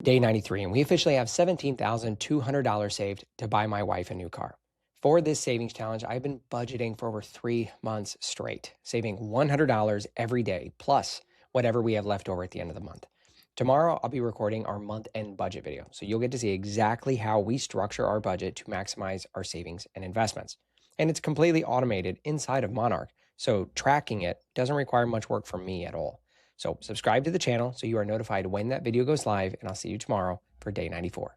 Day 93, and we officially have $17,200 saved to buy my wife a new car. For this savings challenge, I've been budgeting for over 3 months straight, saving $100 every day, plus whatever we have left over at the end of the month. Tomorrow, I'll be recording our month-end budget video, so you'll get to see exactly how we structure our budget to maximize our savings and investments. And it's completely automated inside of Monarch, so tracking it doesn't require much work from me at all. So subscribe to the channel so you are notified when that video goes live, and I'll see you tomorrow for day 94.